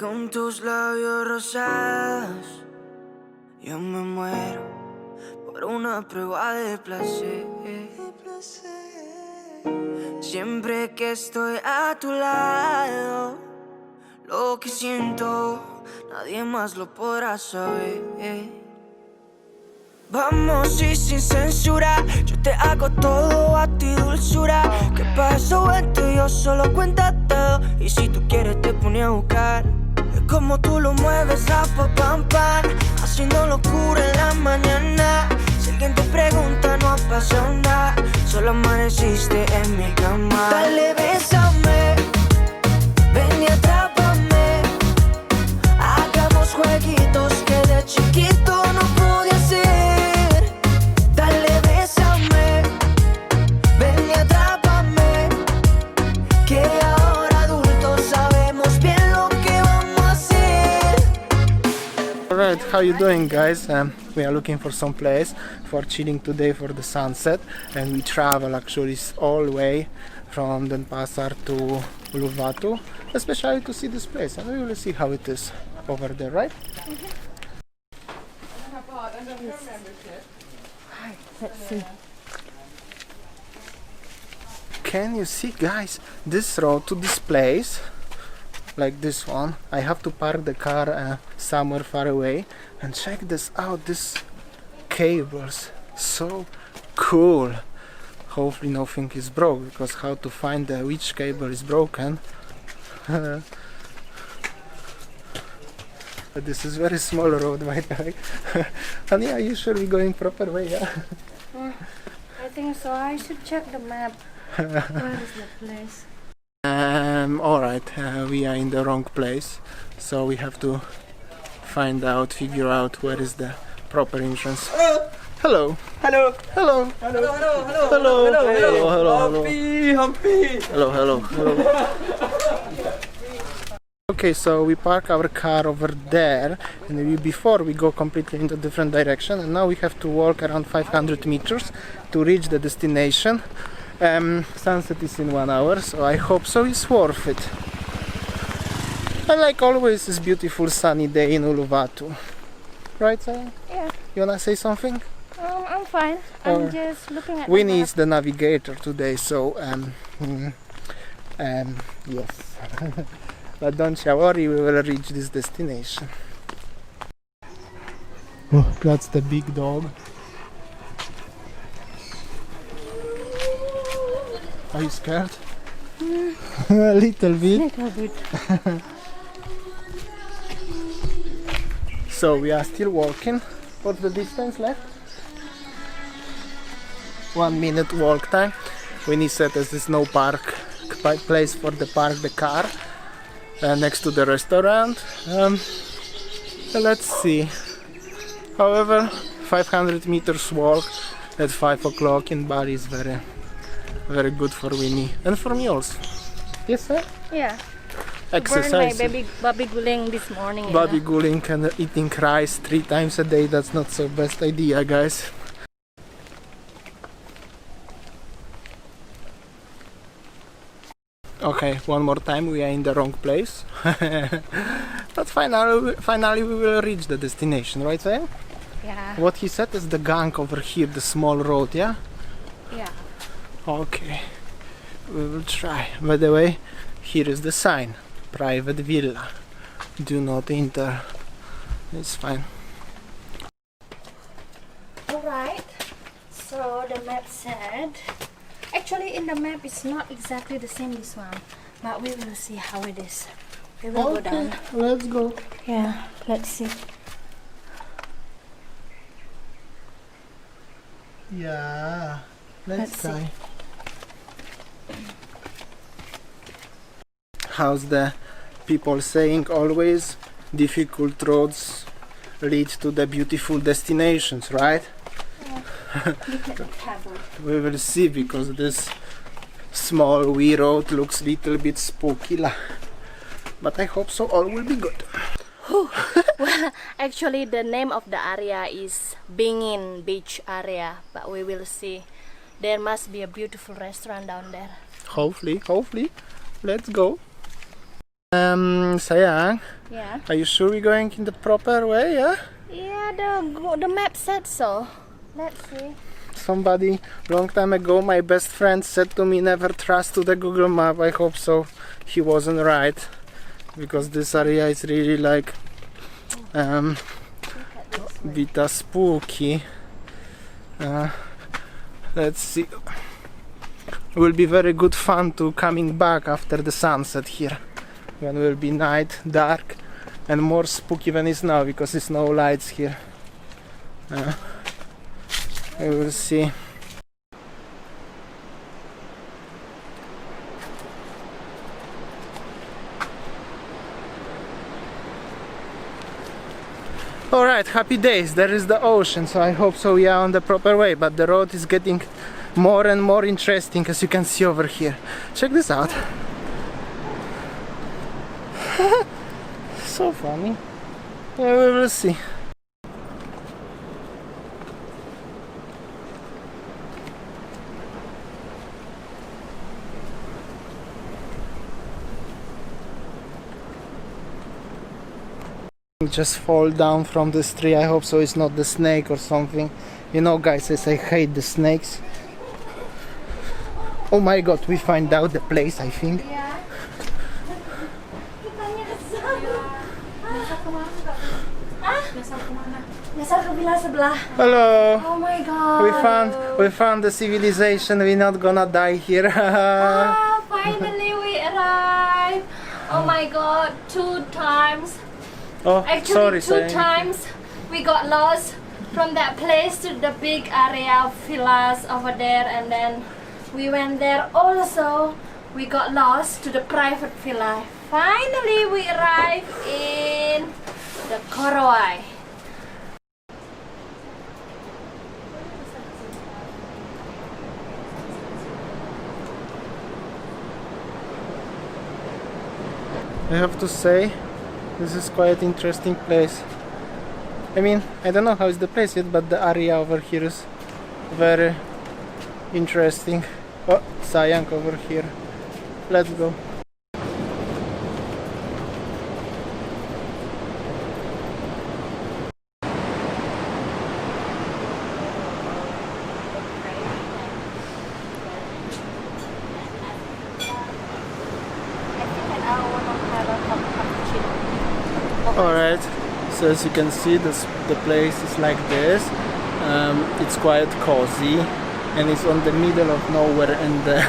Con tus labios rosados, yo me muero por una prueba de placer. Siempre que estoy a tu lado, lo que siento, nadie más lo podrá saber. Vamos y sin censura, yo te hago todo a ti, dulzura. Que pasó entre yo solo cuenta todo. Y si tú quieres te pone a buscar. Es como tú lo mueves, pam pam, haciendo locura en la mañana. Si alguien te pregunta no ha pasado nada, solo amaneciste en mi cama. Dale, bésame, ven y atrápame. Hagamos jueguitos que de chiquito no pude hacer. Dale, bésame, ven y atrápame. Que ahora adultos sabemos bien lo que vamos a hacer. Alright, how you doing, guys? We are looking for some place for chilling today for the sunset, and we travel actually all the way from Denpasar to Uluwatu, especially to see this place, and we will see how it is over there, right? Let's see. Can you see, guys, this road to this place, like this one? I have to park the car somewhere far away, and check this out, these cables, so cool. Hopefully nothing is broke, because how to find which cable is broken. This is very small road, by the way. And yeah, you sure we're going proper way, yeah? I think so. I should check the map. Where is the place? Alright, we are in the wrong place, so we have to figure out where is the proper entrance. Hello. Hello. Hello. Hello. Hello. Hello. Hello. Humpy. Hello. Okay, so we park our car over there, and before we go completely into different direction, and now we have to walk around 500 meters to reach the destination. Sunset is in 1 hour, so I hope so it's worth it. And like always, it's beautiful sunny day in Uluwatu. Right, Sarah? Yeah. You wanna say something? I'm fine. Or I'm just looking at we the need map. the navigator today, so yes. But don't you worry, we will reach this destination. Oh, that's the big dog. Are you scared? A little bit. Little bit. So we are still walking. What's the distance left? 1 minute walk time. We need set as there's no park place for the park the car next to the restaurant. Let's see. However, 500 meters walk at 5 o'clock in Bali is very good for Winnie and for me also. Yes, sir? Yeah. Exercise. Burned my baby guling this morning. Baby guling and eating rice 3 times a day, that's not so best idea, guys. Okay, one more time, we are in the wrong place. But finally we will reach the destination, right, Sam? Yeah. What he said is the gang over here, the small road, yeah? Yeah. Okay, we will try. By the way, here is the sign, private villa, do not enter. It's fine. Alright. So the map said, actually in the map it's not exactly the same this one, but we will see how it is. We will go down. Let's go. Yeah, let's see. Yeah, let's try. see. How's the people saying always? Difficult roads lead to the beautiful destinations, right? We will see, because this small wee road looks little bit spooky, but I hope so all will be good. Well, actually the name of the area is Bingin Beach area, but we will see. There must be a beautiful restaurant down there. Hopefully, let's go. Sayang, Yeah. are you sure we're going in the proper way, yeah? Yeah, the map said so. Let's see. Somebody long time ago, my best friend said to me, never trust to the Google map. I hope so. He wasn't right, because this area is really like bit spooky. Let's see. It will be very good fun to coming back after the sunset here, when it will be night, dark, and more spooky than it's now, because there's no lights here. We will see. Alright, happy days. There is the ocean, so I hope so we are on the proper way, but the road is getting more and more interesting, as you can see over here. Check this out. So funny. Yeah, we will see. Just fall down from this tree. I hope so it's not the snake or something. You know, guys, I hate the snakes. Oh my god, we find out the place, I think. Yeah. Nyasar ke villa sebelah. Hello. Oh my god. We found the civilization. We're not gonna die here. Ah, finally we arrived. Oh my god, 2 times. Oh, Actually, sorry, two times we got lost from that place to the big area of villas over there, and then we went there also. We got lost to the private villa. Finally, we arrived in the Korowai. I have to say, this is quite interesting place. I mean, I don't know how is the place yet, but the area over here is very interesting. Oh, Sayang over here. Let's go. Alright, so as you can see, the place is like this. It's quite cozy, and it's on the middle of nowhere in the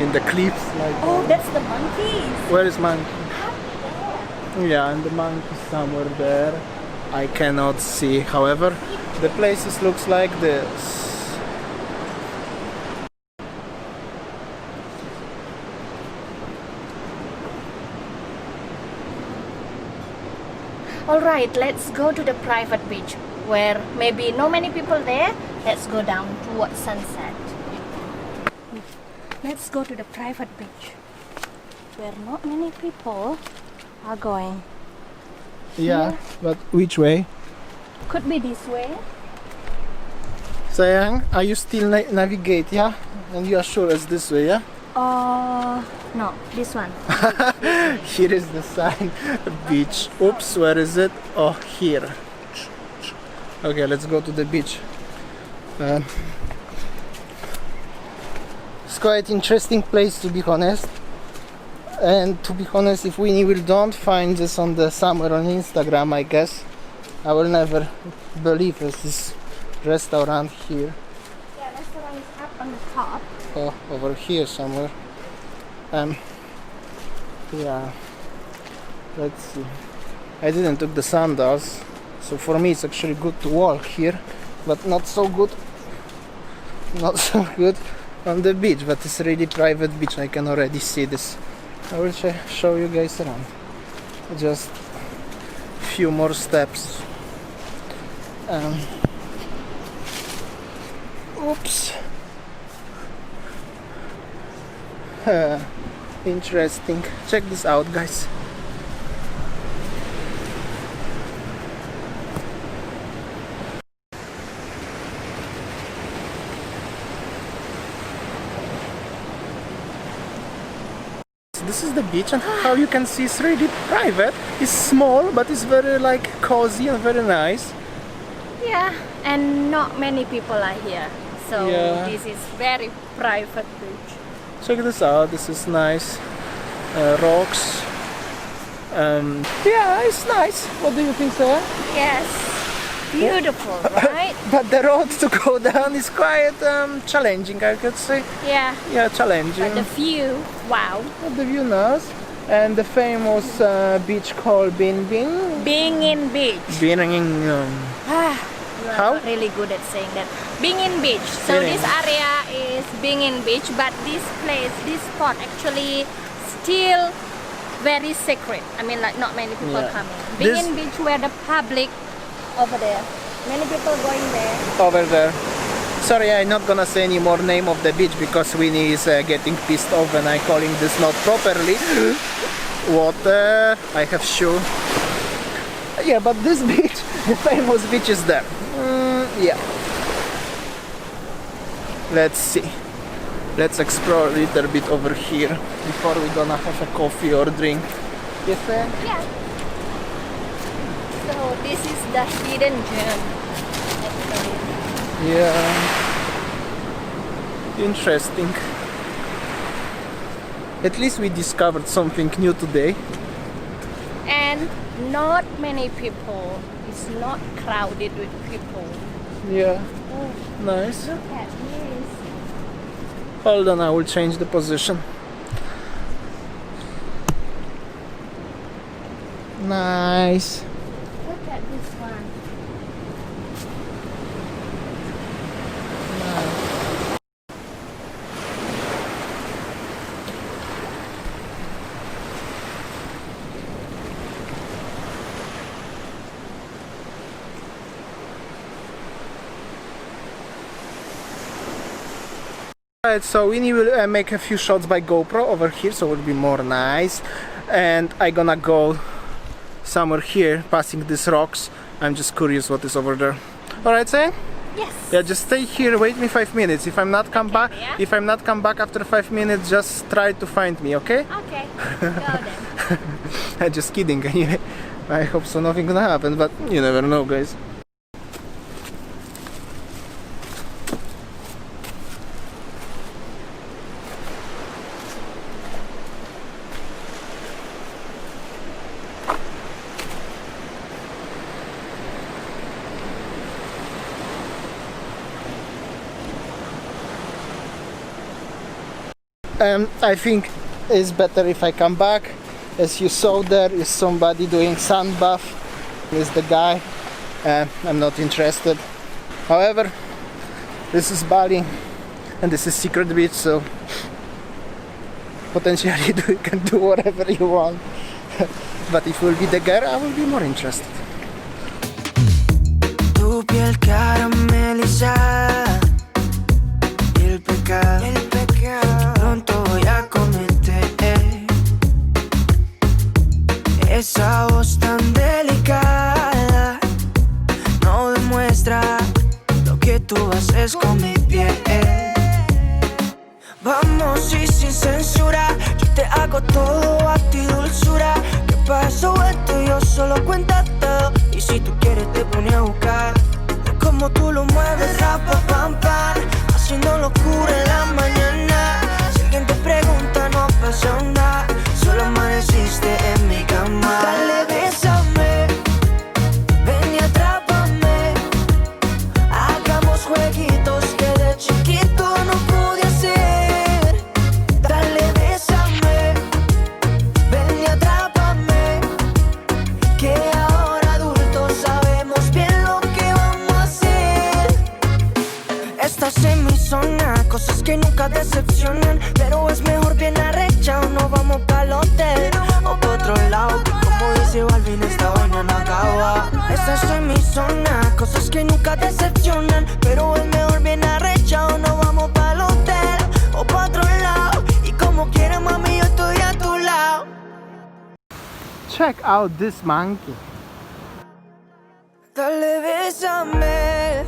in the cliffs. Like Oh, that's the monkeys. where is monkey? Yeah, and the monkey is somewhere there. I cannot see. However, the places looks like this. Alright, let's go to the private beach where maybe no many people there. Let's go down towards sunset. Let's go to the private beach where not many people are going. Yeah, but which way? Could be this way. Sayang, are you still navigate? Yeah, and you are sure it's this way? Yeah. No, this one. Here is the sign, beach. Oops, where is it? Oh, here. Okay, let's go to the beach. It's quite interesting place, to be honest. And to be honest, if we will don't find this on the somewhere on Instagram, I guess I will never believe this restaurant here. Yeah, restaurant is up on the top. Oh, over here somewhere. Yeah, let's see. I didn't took the sandals, so for me it's actually good to walk here, but not so good on the beach. But it's really private beach. I can already see this. I will show you guys around. Just few more steps. Oops. Interesting. Check this out, guys. This is the beach, and how you can see it's really private. It's small, but it's very like cozy and very nice. Yeah, and not many people are here, so Yeah. this is very private beach. Check this out. This is nice. Rocks. Yeah, it's nice. What do you think, sir? Yes, beautiful, right? But the road to go down is quite challenging, I could say. Yeah, Yeah, challenging. but the view, wow. But the view nice. And the famous beach called Bin Bin. Being in beach. Bin in. You are How? not really good at saying that. Being in beach. So Being in. this area is being in beach, but this place, this spot actually still very secret. I mean, like not many people Yeah. coming. Being This- in beach where the public over there. Many people going there. Over there. Sorry, I'm not gonna say any more name of the beach because Winnie is getting pissed off and I'm calling this not properly. Water, I have shoe. Yeah, but this beach, the famous beach is there. Yeah. Let's see. Let's explore a little bit over here before we're gonna have a coffee or drink. Yes, sir? Yeah. So this is the hidden gem. Actually. Yeah. Interesting. At least we discovered something new today. And not many people. It's not crowded with people. Yeah. Oh, Nice. look at this. Hold on, I will change the position. Nice. Look at this one. Alright, so Winnie will make a few shots by GoPro over here, so it will be more nice. And I gonna go somewhere here, passing these rocks. I'm just curious what is over there. Alright, say? Yes. Yeah, just stay here, wait me 5 minutes. If I'm not come back, yeah. if I'm not come back after 5 minutes, just try to find me, okay? Okay. Go then. I'm just kidding. Anyway, I hope so nothing gonna happen, but you never know, guys. I think it's better if I come back. As you saw, there is somebody doing sun bath. Is the guy. I'm not interested. However, this is Bali and this is secret beach, so potentially you can do whatever you want. But if you will be the girl, I will be more interested. Tu piel caramelizada y el pecado pronto voy a cometer. Esa voz tan delicada no demuestra lo que tú haces con mi piel. Vamos y sin censura, yo te hago todo a ti, dulzura. Que pasó esto, yo solo cuenta todo. Y si tú quieres te pone a buscar. Es como tú lo mueves, rapa, pam, pam, haciendo locura en la mañana. Si alguien te pregunta no pasa nada, solo amaneciste en mi cama. Dale, bésame, ven y atrápame. Hagamos jueguitos que de chiquito no pude hacer. Dale, bésame, ven y atrápame. Que ahora adultos sabemos bien lo que vamos a hacer. Estás en mi zona, cosas que nunca decepcionan. Pero es mejor bien arrecha o no vamos pa'l hotel o pa' otro lado. Que como dice Balvin, esta vaina no acaba. Estás en mi zona, cosas que nunca decepcionan. Pero es mejor bien arrecha o no vamos pa'l hotel o pa' otro lado. Y como quieras, mami, yo estoy a tu lado. Check out this monkey. Dale, bésame,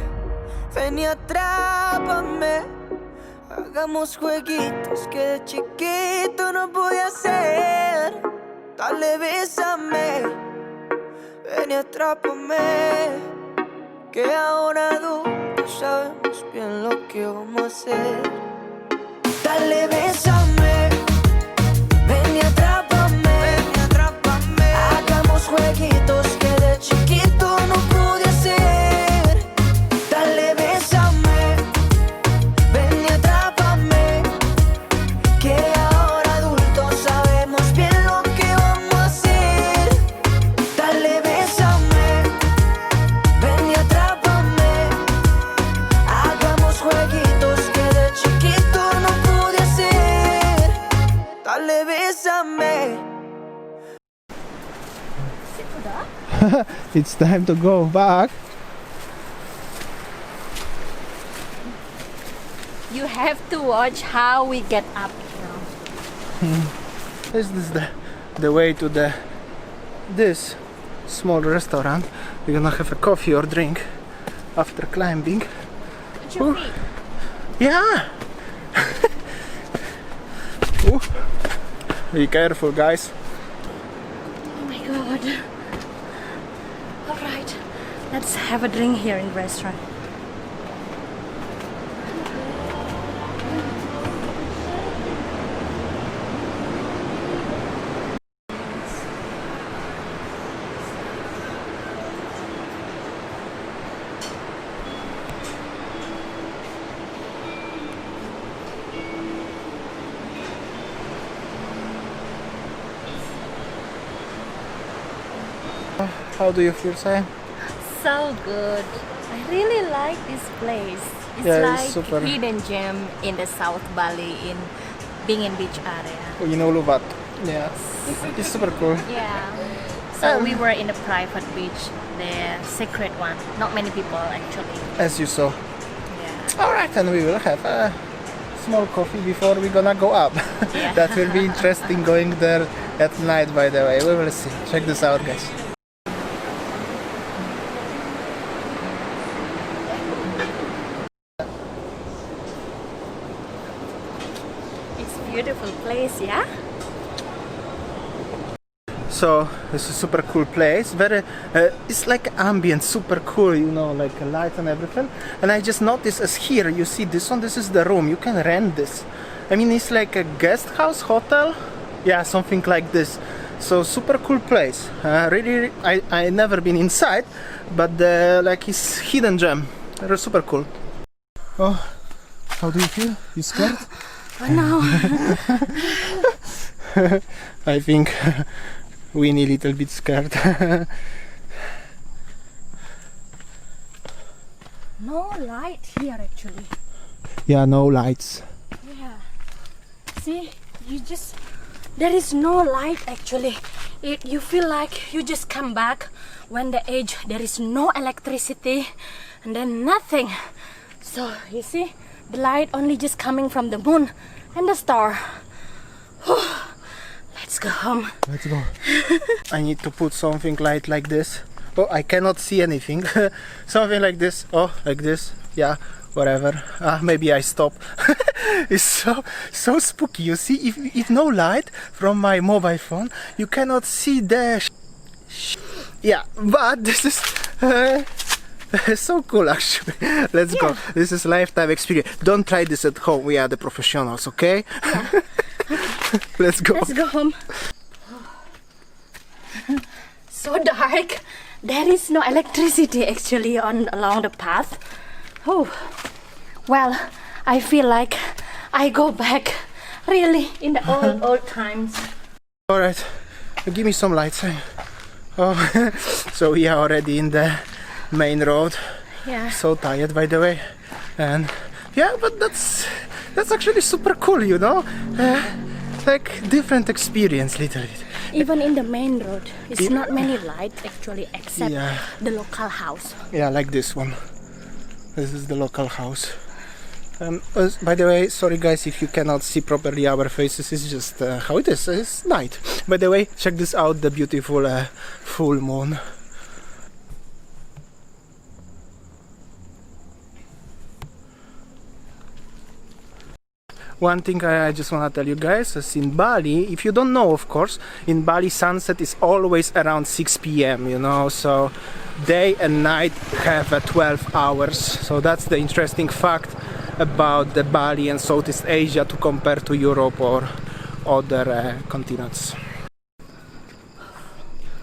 ven y atrápame. Hagamos jueguitos que de chiquito no pude hacer. Dale, bésame, ven y atrápame. Que ahora adultos sabemos bien lo que vamos a hacer. Dale, bésame, ven y atrápame, ven y atrápame. Hagamos jueguitos que de chiquito no pude hacer. Dale, bésame, ven y atrápame. Que ahora adultos sabemos bien lo que vamos a hacer. Dale, bésame, ven y atrápame. Hagamos jueguitos que de chiquito no pude hacer. Dale, bésame. It's time to go back. You have to watch how we get up now. This is the way to this small restaurant. We're gonna have a coffee or drink after climbing. Put your feet. Yeah. Ooh. Be careful, guys. Oh my god. Alright, let's have a drink here in the restaurant. How do you feel, Sam? So good. I really like this place. It's Yeah, like it's super. hidden gem in the South Bali in Bingin Beach area. In Uluwatu. Yeah, it's super cool. Yeah. So we were in the private beach, the secret one. Not many people actually. As you saw. Yeah. All right, and we will have a small coffee before we're gonna go up. Yeah. That will be interesting going there at night, by the way. We will see. Check this out, guys. It's a beautiful place, yeah? So it's a super cool place. Very, it's like ambient, super cool, you know, like a light and everything. And I just noticed as here, you see this one. This is the room. You can rent this. I mean, it's like a guest house, hotel, yeah, something like this. So super cool place. Really, I never been inside, but like it's hidden gem. They're super cool. Oh, how do you feel? You scared? Oh no. I think Winnie a little bit scared. No light here actually. Yeah, no lights. Yeah. See, there is no light actually. You feel like you just come back when the age there is no electricity and then nothing. So you see, the light only just coming from the moon and the star. Let's go home. Let's go. I need to put something light like this. Oh, I cannot see anything. Something like this. Oh, like this. Yeah, whatever. Maybe I stop. It's so spooky. You see, if no light from my mobile phone, you cannot see the. Yeah, but this is so cool actually. Let's go. This is lifetime experience. Don't try this at home. We are the professionals, okay? Yeah. Let's go. Let's go home. So dark. There is no electricity actually along the path. Oh, well, I feel like I go back really in the old times. All right, give me some lights. Oh, so we are already in the main road. Yeah. So tired, by the way, and yeah, but that's actually super cool, you know, like different experience, little bit. Even in the main road, it's not many lights actually, except Yeah. the local house. Yeah, like this one. This is the local house. By the way, sorry guys if you cannot see properly our faces, it's just how it is. It's night. By the way, check this out, the beautiful full moon. one thing I just want to tell you guys is in Bali, if you don't know, of course, in Bali sunset is always around 6 p.m. you know, so day and night have 12 hours. So that's the interesting fact about the Bali and Southeast Asia to compare to Europe or other continents.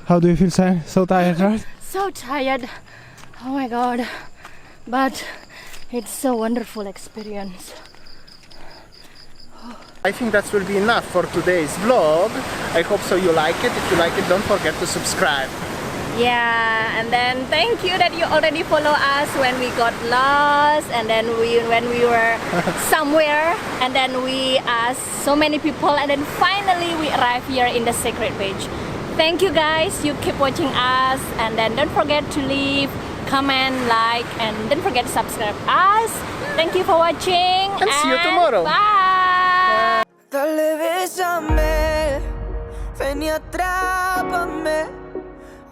How do you feel, Sam? So tired, right? So tired. Oh my god. But it's so wonderful experience. I think that will be enough for today's vlog. I hope so you like it. If you like it, don't forget to subscribe. Yeah, and then thank you that you already follow us when we got lost, and then when we were somewhere, and then we asked so many people, and then finally we arrived here in the secret page. Thank you guys, you keep watching us, and then don't forget to leave, comment, like, and don't forget to subscribe us. Thank you for watching, and see you tomorrow. Bye! Dale, bésame, ven y atrápame.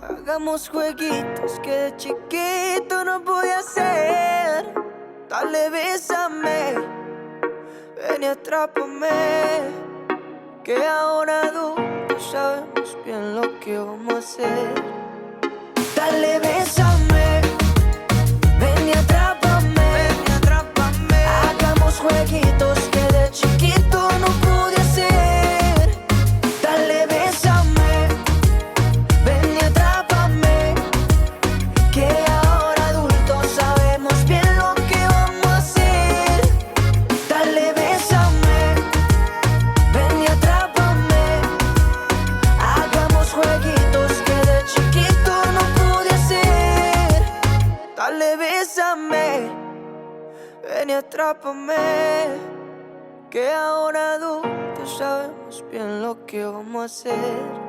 Hagamos jueguitos que de chiquito no pude hacer. Dale, bésame, ven y atrápame. Que ahora adultos sabemos bien lo que vamos a hacer. Dale, bésame, ven y atrápame. Ven y atrápame. Hagamos jueguitos que de chiquito no pude hacer. Dale, bésame, ven y atrápame. Que ahora adultos sabemos bien lo que vamos a hacer. Dale, bésame, ven y atrápame. Hagamos jueguitos que de chiquito no pude hacer. Dale, bésame, ven y atrápame. Que ahora adultos sabemos bien lo que vamos a hacer.